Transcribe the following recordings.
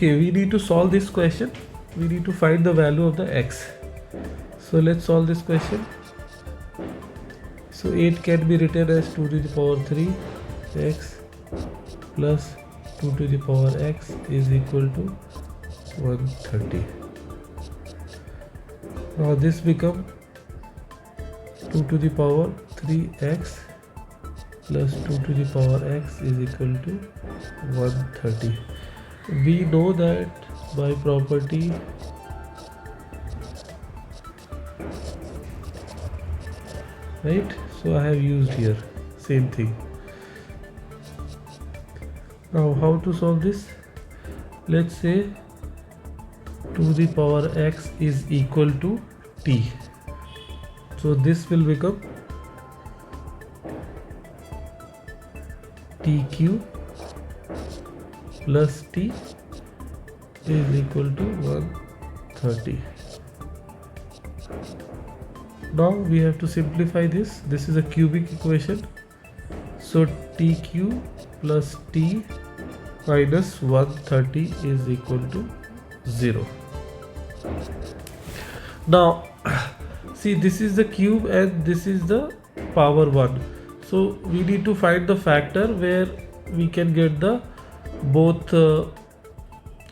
Okay, we need to solve this question. We need to find the value of the x. So let's solve this question. So 8 can be written as 2 to the power 3 x plus 2 to the power x is equal to 130. Now this become 2 to the power 3x plus 2 to the power x is equal to 130. We know that by property right, so I have used here same thing. Now how to solve this? Let's say 2 to the power x is equal to t, so this will become t cube plus t is equal to 130. Now we have to simplify this. This is a cubic equation, so t cube plus t minus 130 is equal to 0. Now see, this is the cube and this is the power 1, so we need to find the factor where we can get the both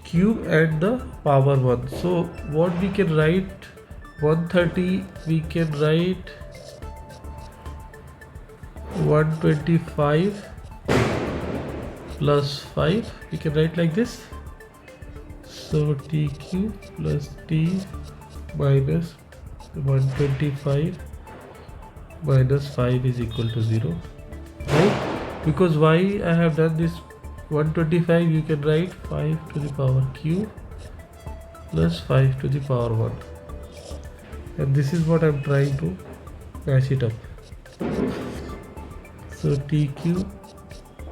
cube and the power 1. So what we can write, 130 we can write 125 plus 5, we can write like this. So t cube plus t minus 125 minus 5 is equal to 0, right? Because why I have done this 125, you can write 5 to the power cube plus 5 to the power 1, and this is what I am trying to match it up. So t cube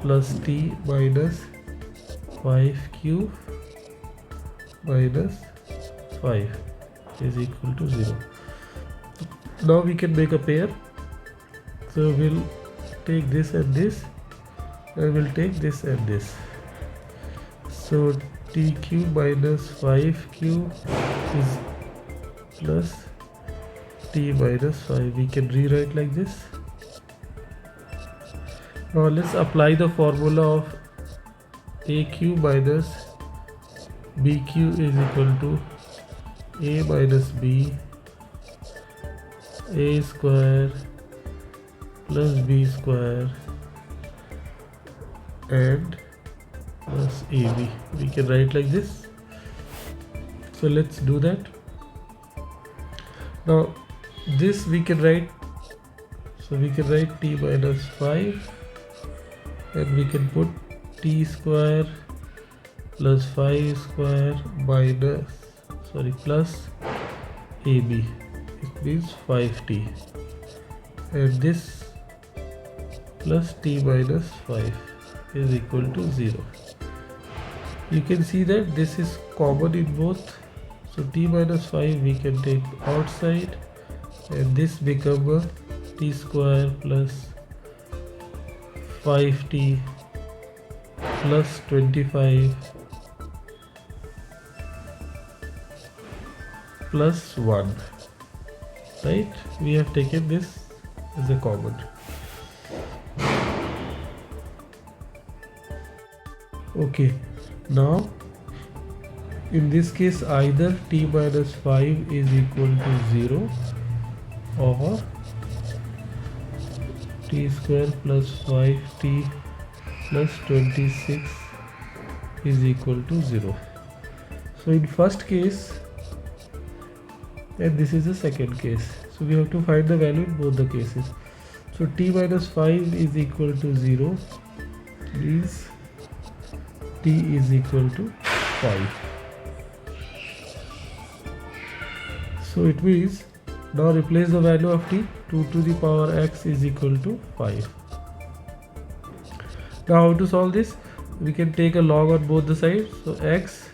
plus t minus 5 cube minus 5 is equal to 0. Now we can make a pair. So we'll take this and this, and we'll take this and this. So t cube minus 5 cube is plus t minus 5. We can rewrite like this. Now let's apply the formula of a cube minus b cube is equal to a minus b a square plus b square and plus ab. We can write like this. So let's do that. Now this we can write, so we can write t minus 5, and we can put t square plus 5 square minus plus ab, it means 5t, and this plus t minus 5 is equal to 0. You can see that this is common in both, so t minus 5 we can take outside, and this become a t square plus 5t plus 25 plus 1, right? We have taken this as a common. Okay, now in this case either t minus 5 is equal to 0 or t square plus 5t plus 26 is equal to 0. So in first case, and this is the second case, so we have to find the value in both the cases. So t minus 5 is equal to 0 means t is equal to 5. So it means, now replace the value of t, 2 to the power x is equal to 5. Now how to solve this? We can take a log on both the sides. So x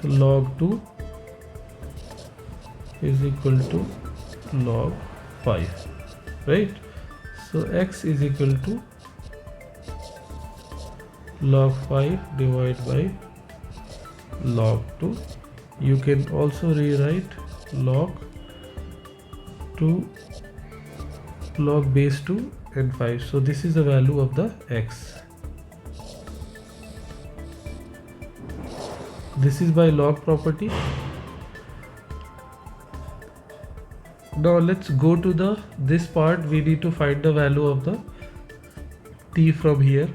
log 2 is equal to log 5, right? So x is equal to log 5 divided by log 2. You can also rewrite log 2 log base 2 and 5. So this is the value of the x. This is by log property. Now let's go to this part. We need to find the value of the t from here.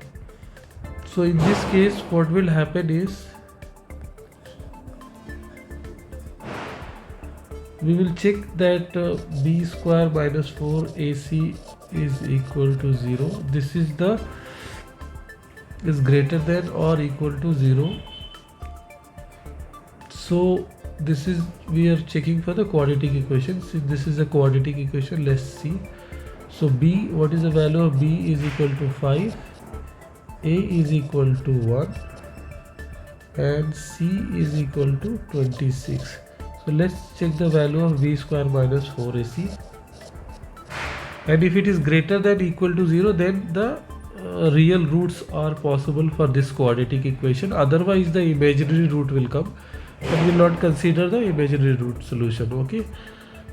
So in this case, what will happen is we will check that b square minus 4ac is equal to 0. This is greater than or equal to 0. So this is, we are checking for the quadratic equation. So this is a quadratic equation. Let's see. So b, what is the value of b is equal to 5, a is equal to 1 and c is equal to 26. So let's check the value of b square minus 4ac, and if it is greater than equal to 0, then the real roots are possible for this quadratic equation. Otherwise the imaginary root will come, and we will not consider the imaginary root solution. Okay,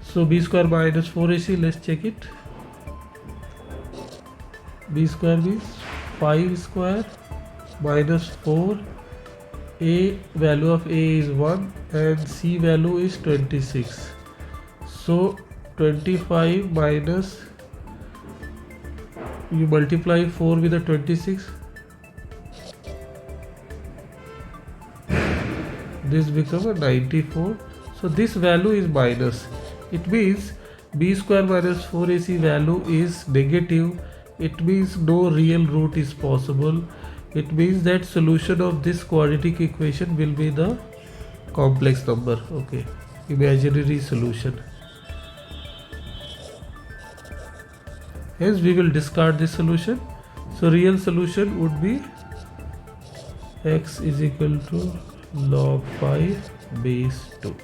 so b square minus 4ac, let's check it. B square means 5 square minus 4, a value of a is 1 and c value is 26. So 25 minus, you multiply 4 with the 26, this becomes a 94. So this value is minus. It means b square minus 4ac value is negative. It means no real root is possible. It means that solution of this quadratic equation will be the complex number. Okay, imaginary solution. Hence we will discard this solution. So real solution would be x is equal to log 5 base 2.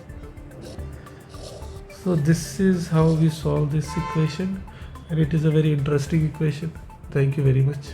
So this is how we solve this equation, and it is a very interesting equation. Thank you very much.